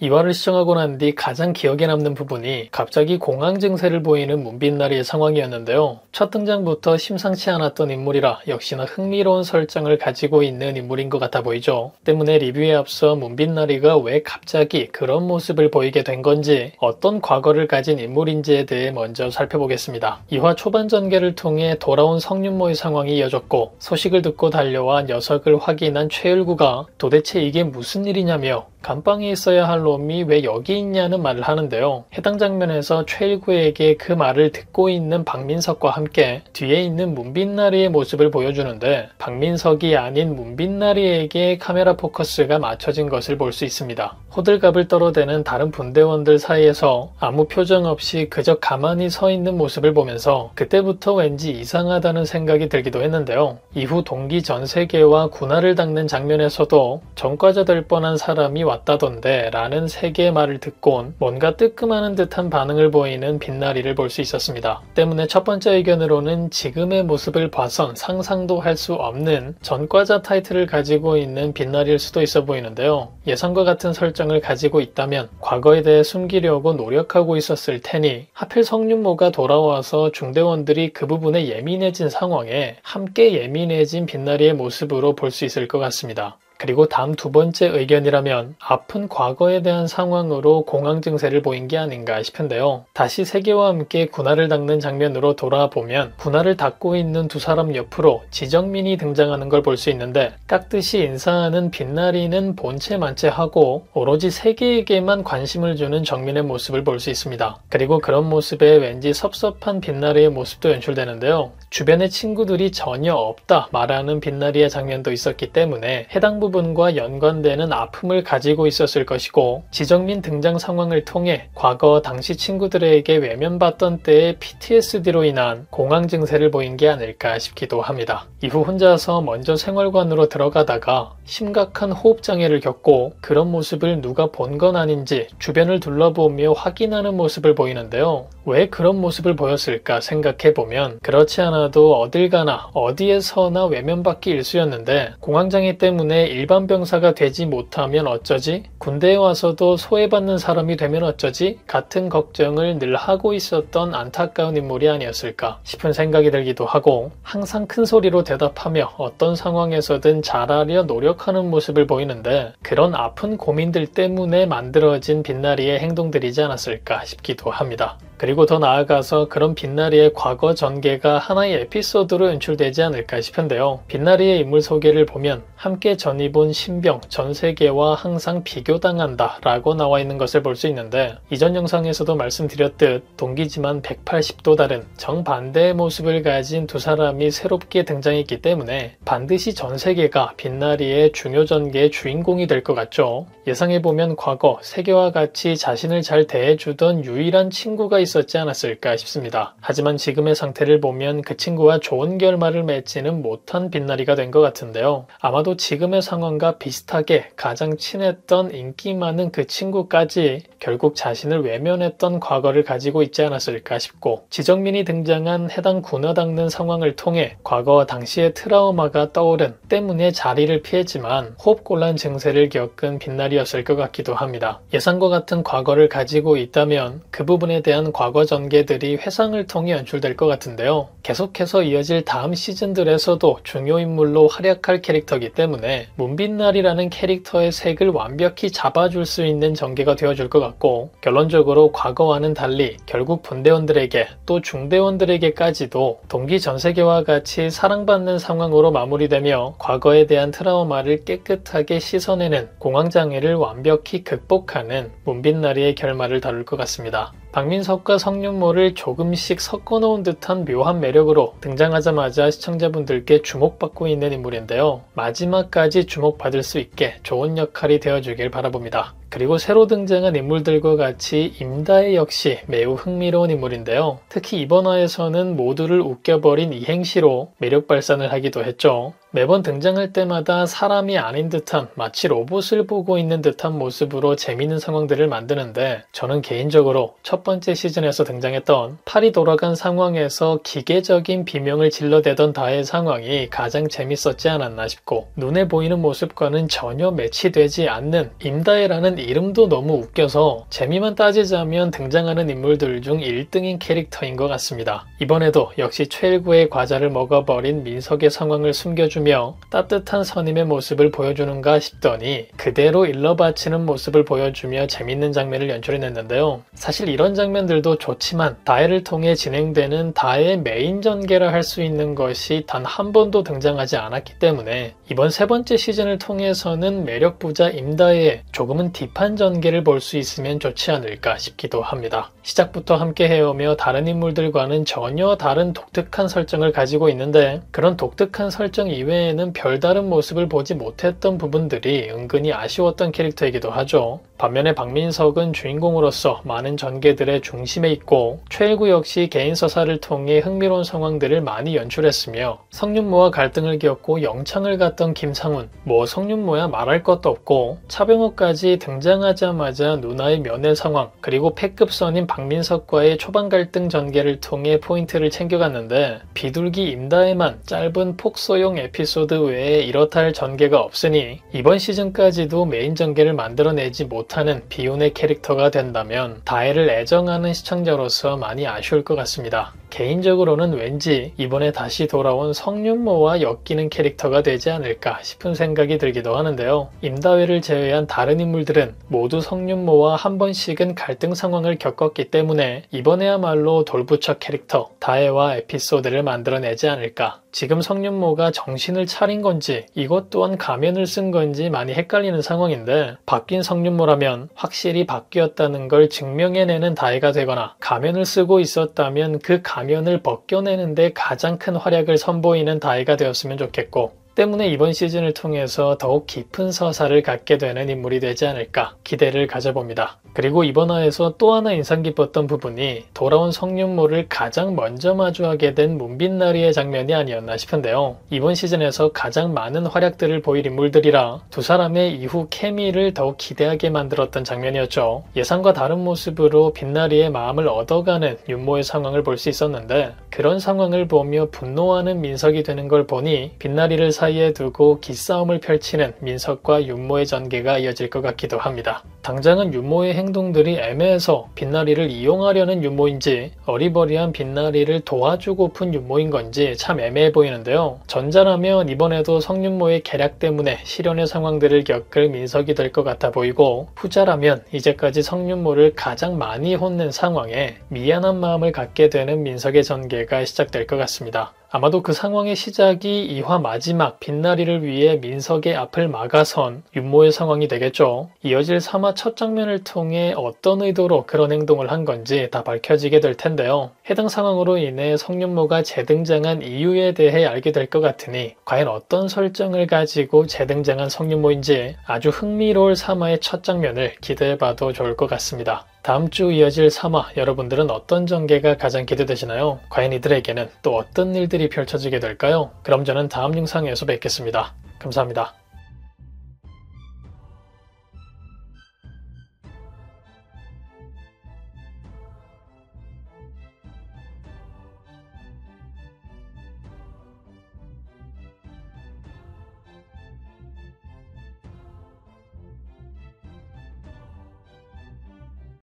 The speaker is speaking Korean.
2화를 시청하고 난 뒤 가장 기억에 남는 부분이 갑자기 공황 증세를 보이는 문빛나리의 상황이었는데요. 첫 등장부터 심상치 않았던 인물이라 역시나 흥미로운 설정을 가지고 있는 인물인 것 같아 보이죠. 때문에 리뷰에 앞서 문빛나리가 왜 갑자기 그런 모습을 보이게 된 건지, 어떤 과거를 가진 인물인지에 대해 먼저 살펴보겠습니다. 2화 초반 전개를 통해 돌아온 성윤모의 상황이 이어졌고, 소식을 듣고 달려와 녀석을 확인한 최일구가 도대체 이게 무슨 일이냐며 감방에 있어야 할 놈이 왜 여기 있냐는 말을 하는데요. 해당 장면에서 최일구에게 그 말을 듣고 있는 박민석과 함께 뒤에 있는 문빛나리의 모습을 보여주는데, 박민석이 아닌 문빛나리에게 카메라 포커스가 맞춰진 것을 볼 수 있습니다. 호들갑을 떨어대는 다른 분대원들 사이에서 아무 표정 없이 그저 가만히 서 있는 모습을 보면서 그때부터 왠지 이상하다는 생각이 들기도 했는데요. 이후 동기 전세계와 군화를 닦는 장면에서도 전과자 될 뻔한 사람이 왔다던데 라는 3개의 말을 듣곤 뭔가 뜨끔하는 듯한 반응을 보이는 빛나리를 볼 수 있었습니다. 때문에 첫 번째 의견으로는 지금의 모습을 봐선 상상도 할 수 없는 전과자 타이틀을 가지고 있는 빛나리일 수도 있어 보이는데요. 예상과 같은 설정을 가지고 있다면 과거에 대해 숨기려고 노력하고 있었을 테니, 하필 성윤모가 돌아와서 중대원들이 그 부분에 예민해진 상황에 함께 예민해진 빛나리의 모습으로 볼 수 있을 것 같습니다. 그리고 다음 두 번째 의견이라면 아픈 과거에 대한 상황으로 공황 증세를 보인 게 아닌가 싶은데요. 다시 세계와 함께 군화를 닦는 장면으로 돌아보면 군화를 닦고 있는 두 사람 옆으로 지정민이 등장하는 걸 볼 수 있는데, 깍듯이 인사하는 빛나리는 본체 만체하고 오로지 세계에게만 관심을 주는 정민의 모습을 볼 수 있습니다. 그리고 그런 모습에 왠지 섭섭한 빛나리의 모습도 연출되는데요. 주변에 친구들이 전혀 없다 말하는 빛나리의 장면도 있었기 때문에 해당 부분과 연관되는 아픔을 가지고 있었을 것이고, 지정민 등장 상황을 통해 과거 당시 친구들에게 외면받던 때의 PTSD로 인한 공황 증세를 보인 게 아닐까 싶기도 합니다. 이후 혼자서 먼저 생활관으로 들어가다가 심각한 호흡장애를 겪고 그런 모습을 누가 본 건 아닌지 주변을 둘러보며 확인하는 모습을 보이는데요. 왜 그런 모습을 보였을까 생각해보면, 그렇지 않아도 어딜 가나 어디에서나 외면받기 일쑤였는데 공황장애 때문에 일반 병사가 되지 못하면 어쩌지? 군대에 와서도 소외받는 사람이 되면 어쩌지? 같은 걱정을 늘 하고 있었던 안타까운 인물이 아니었을까 싶은 생각이 들기도 하고, 항상 큰 소리로 대답하며 어떤 상황에서든 잘하려 노력하는 모습을 보이는데, 그런 아픈 고민들 때문에 만들어진 빛나리의 행동들이지 않았을까 싶기도 합니다. 그리고 더 나아가서 그런 빛나리의 과거 전개가 하나의 에피소드로 연출되지 않을까 싶은데요. 빛나리의 인물 소개를 보면 함께 전입온 신병, 전세계와 항상 비교당한다 라고 나와 있는 것을 볼 수 있는데, 이전 영상에서도 말씀드렸듯 동기지만 180도 다른 정반대의 모습을 가진 두 사람이 새롭게 등장했기 때문에 반드시 전세계가 빛나리의 중요 전개의 주인공이 될 것 같죠. 예상해보면 과거 세계와 같이 자신을 잘 대해주던 유일한 친구가 있었지 않았을까 싶습니다. 하지만 지금의 상태를 보면 그 친구와 좋은 결말을 맺지는 못한 빛나리가 된 것 같은데요. 아마도 지금의 상황과 비슷하게 가장 친했던 인기 많은 그 친구까지 결국 자신을 외면했던 과거를 가지고 있지 않았을까 싶고, 지정민이 등장한 해당 군화 닦는 상황을 통해 과거 당시의 트라우마가 떠오른 때문에 자리를 피했지만 호흡곤란 증세를 겪은 빛나리였을 것 같기도 합니다. 예상과 같은 과거를 가지고 있다면 그 부분에 대한 과거 전개들이 회상을 통해 연출될 것 같은데요. 계속해서 이어질 다음 시즌들에서도 중요 인물로 활약할 캐릭터이기 때문에 문빛나리라는 캐릭터의 색을 완벽히 잡아줄 수 있는 전개가 되어줄 것 같고, 결론적으로 과거와는 달리 결국 분대원들에게 또 중대원들에게까지도 동기 전세계와 같이 사랑받는 상황으로 마무리되며 과거에 대한 트라우마를 깨끗하게 씻어내는 공황장애를 완벽히 극복하는 문빛나리의 결말을 다룰 것 같습니다. 박민석과 성윤모를 조금씩 섞어놓은 듯한 묘한 매력으로 등장하자마자 시청자분들께 주목받고 있는 인물인데요. 마지막까지 주목받을 수 있게 좋은 역할이 되어주길 바라봅니다. 그리고 새로 등장한 인물들과 같이 임다혜 역시 매우 흥미로운 인물인데요. 특히 이번 화에서는 모두를 웃겨버린 이행시로 매력 발산을 하기도 했죠. 매번 등장할 때마다 사람이 아닌 듯한, 마치 로봇을 보고 있는 듯한 모습으로 재미있는 상황들을 만드는데, 저는 개인적으로 첫 번째 시즌에서 등장했던 팔이 돌아간 상황에서 기계적인 비명을 질러대던 다의 상황이 가장 재밌었지 않았나 싶고, 눈에 보이는 모습과는 전혀 매치되지 않는 임다혜라는 일단 이름도 너무 웃겨서 재미만 따지자면 등장하는 인물들 중 1등인 캐릭터인 것 같습니다. 이번에도 역시 최일구의 과자를 먹어버린 민석의 상황을 숨겨주며 따뜻한 선임의 모습을 보여주는가 싶더니 그대로 일러바치는 모습을 보여주며 재밌는 장면을 연출해냈는데요. 사실 이런 장면들도 좋지만 다혜를 통해 진행되는 다혜의 메인 전개라 할 수 있는 것이 단 한 번도 등장하지 않았기 때문에 이번 세 번째 시즌을 통해서는 매력 부자 임다혜의 조금은 딥한 전개를 볼 수 있으면 좋지 않을까 싶기도 합니다. 시작부터 함께 해오며 다른 인물들과는 전혀 다른 독특한 설정을 가지고 있는데 그런 독특한 설정 이외에는 별다른 모습을 보지 못했던 부분들이 은근히 아쉬웠던 캐릭터이기도 하죠. 반면에 박민석은 주인공으로서 많은 전개들의 중심에 있고 최일구 역시 개인 서사를 통해 흥미로운 상황들을 많이 연출했으며 성윤모와 갈등을 겪고 영창을 갔던 김상훈, 성윤모야 말할 것도 없고 차병호까지 등장하자마자 누나의 면회 상황 그리고 패급선인 박민석과의 초반 갈등 전개를 통해 포인트를 챙겨갔는데 비둘기 임다혜만 짧은 폭소용 에피소드 외에 이렇다 할 전개가 없으니 이번 시즌까지도 메인 전개를 만들어내지 못하는 비운의 캐릭터가 된다면 다혜를 애정하는 시청자로서 많이 아쉬울 것 같습니다. 개인적으로는 왠지 이번에 다시 돌아온 성윤모와 엮이는 캐릭터가 되지 않을까 싶은 생각이 들기도 하는데요. 임다혜를 제외한 다른 인물들은 모두 성윤모와 한 번씩은 갈등 상황을 겪었기 때문에 이번에야말로 돌부처 캐릭터 다혜와 에피소드를 만들어내지 않을까. 지금 성윤모가 정신을 차린 건지 이것 또한 가면을 쓴 건지 많이 헷갈리는 상황인데 바뀐 성윤모라면 확실히 바뀌었다는 걸 증명해내는 다혜가 되거나 가면을 쓰고 있었다면 그 가면을 벗겨내는데 가장 큰 활약을 선보이는 다혜가 되었으면 좋겠고 때문에 이번 시즌을 통해서 더욱 깊은 서사를 갖게 되는 인물이 되지 않을까 기대를 가져봅니다. 그리고 이번 화에서 또 하나 인상 깊었던 부분이 돌아온 성윤모를 가장 먼저 마주하게 된 문빛나리의 장면이 아니었나 싶은데요. 이번 시즌에서 가장 많은 활약들을 보일 인물들이라 두 사람의 이후 케미를 더욱 기대하게 만들었던 장면이었죠. 예상과 다른 모습으로 빛나리의 마음을 얻어가는 윤모의 상황을 볼 수 있었는데 그런 상황을 보며 분노하는 민석이 되는 걸 보니 빛나리를 사이에 두고 기싸움을 펼치는 민석과 윤모의 전개가 이어질 것 같기도 합니다. 당장은 윤모의 행동들이 애매해서 빛나리를 이용하려는 윤모인지 어리버리한 빛나리를 도와주고픈 윤모인 건지 참 애매해 보이는데요. 전자라면 이번에도 성윤모의 계략 때문에 실현의 상황들을 겪을 민석이 될 것 같아 보이고 후자라면 이제까지 성윤모를 가장 많이 혼낸 상황에 미안한 마음을 갖게 되는 민석의 전개가 시작될 것 같습니다. 아마도 그 상황의 시작이 2화 마지막 빛나리를 위해 민석의 앞을 막아선 윤모의 상황이 되겠죠. 이어질 3화 첫 장면을 통해 어떤 의도로 그런 행동을 한 건지 다 밝혀지게 될 텐데요. 해당 상황으로 인해 성윤모가 재등장한 이유에 대해 알게 될 것 같으니 과연 어떤 설정을 가지고 재등장한 성윤모인지 아주 흥미로울 3화의 첫 장면을 기대해봐도 좋을 것 같습니다. 다음 주 이어질 3화 여러분들은 어떤 전개가 가장 기대되시나요? 과연 이들에게는 또 어떤 일들이 펼쳐지게 될까요? 그럼 저는 다음 영상에서 뵙겠습니다. 감사합니다.